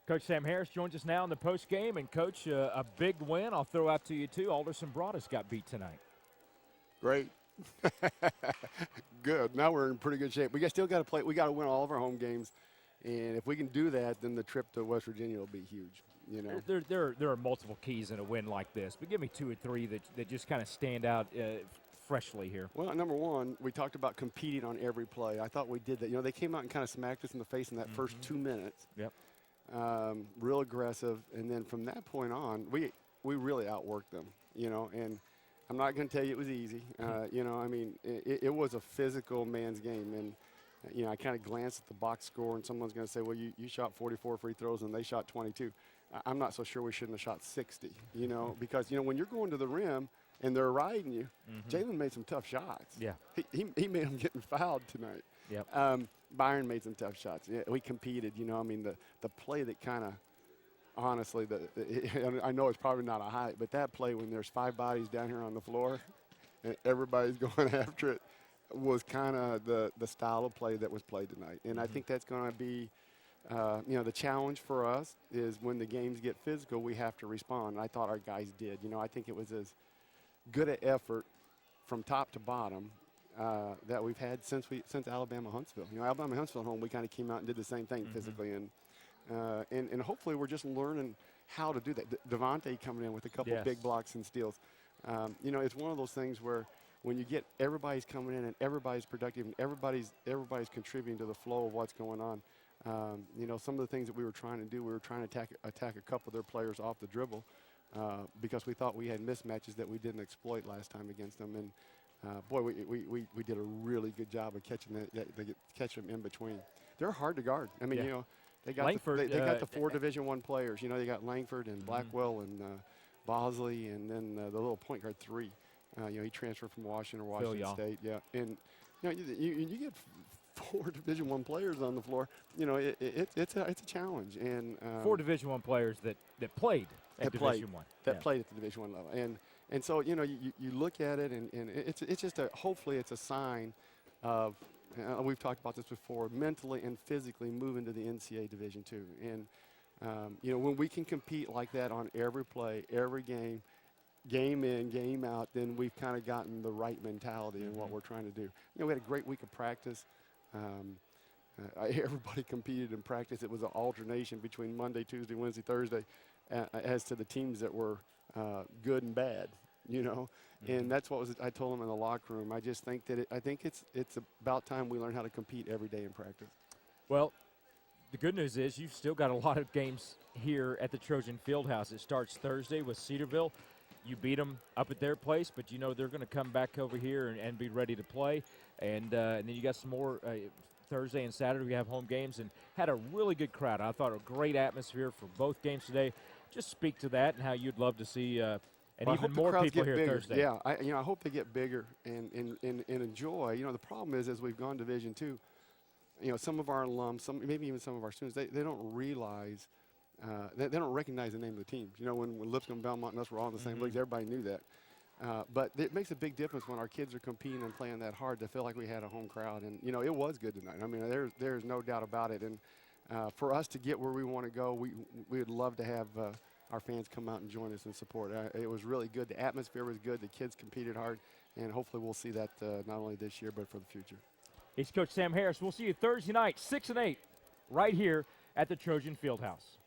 Coach Sam Harris joins us now in the post game. And, Coach, a big win. I'll throw out to you, too. Alderson Broadus got beat tonight. Great. Good. Now we're in pretty good shape. We still got to play. We got to win all of our home games. And if we can do that, then the trip to West Virginia will be huge. You know, There are multiple keys in a win like this, but give me 2 or 3 that just kind of stand out freshly here. Well, number one, we talked about competing on every play. I thought we did that. You know, they came out and kind of smacked us in the face in that first 2 minutes. Yep. Real aggressive, and then from that point on, we really outworked them. You know, and I'm not going to tell you it was easy. You know, I mean, it was a physical man's game, and you know, I kind of glanced at the box score, and someone's going to say, well, you shot 44 free throws, and they shot 22. I'm not so sure we shouldn't have shot 60, you know, because, you know, when you're going to the rim and they're riding you, Jalen made some tough shots. Yeah. He made them getting fouled tonight. Yep. Byron made some tough shots. Yeah, we competed, you know. I mean, the play that kind of, honestly, I know it's probably not a highlight, but that play when there's 5 bodies down here on the floor and everybody's going after it was kind of the style of play that was played tonight. And I think that's going to be, you know, the challenge for us is when the games get physical, we have to respond. And I thought our guys did. You know, I think it was as good an effort from top to bottom that we've had since Alabama Huntsville. You know, Alabama Huntsville at home, we kind of came out and did the same thing physically, and hopefully we're just learning how to do that. Devontae coming in with a couple big blocks and steals. You know, it's one of those things where when you get everybody's coming in and everybody's productive and everybody's contributing to the flow of what's going on. You know, some of the things that we were trying to do, we were trying to attack a couple of their players off the dribble because we thought we had mismatches that we didn't exploit last time against them. And boy, we did a really good job of catching them in between. They're hard to guard. I mean, you know, they got the 4 Division I players. You know, they got Langford and Blackwell and Bosley, and then the little point guard 3. You know, he transferred from Washington State. Yeah, and you know, you get 4 Division I players on the floor. You know, it's a challenge. And 4 Division I players that played at Division I. That played at the Division I level. And so, you know, you look at it, and it's just hopefully it's a sign of, we've talked about this before, mentally and physically moving to the NCAA Division II. And, you know, when we can compete like that on every play, every game in, game out, then we've kind of gotten the right mentality in what we're trying to do. You know, we had a great week of practice. Everybody competed in practice. It was an alternation between Monday, Tuesday, Wednesday, Thursday as to the teams that were good and bad, you know. And that's what I told them in the locker room. I just think that I think it's about time we learn how to compete every day in practice. Well, the good news is you've still got a lot of games here at the Trojan Fieldhouse. It starts Thursday with Cedarville. You beat them up at their place, but you know they're going to come back over here and be ready to play. And then you got some more Thursday and Saturday. We have home games and had a really good crowd. I thought a great atmosphere for both games today. Just speak to that and how you'd love to see even more people here bigger. Thursday. Yeah, I hope they get bigger and enjoy. You know, the problem is as we've gone Division II, you know, some of our alums, maybe even some of our students, they don't realize. They don't recognize the name of the teams. You know, when Lipscomb, Belmont, and us were all in the same leagues, everybody knew that. But it makes a big difference when our kids are competing and playing that hard to feel like we had a home crowd. And, you know, it was good tonight. I mean, there's no doubt about it. And for us to get where we want to go, we would love to have our fans come out and join us and support. It was really good. The atmosphere was good. The kids competed hard. And hopefully we'll see that not only this year but for the future. He's Coach Sam Harris. We'll see you Thursday night, 6 and 8, right here at the Trojan Fieldhouse.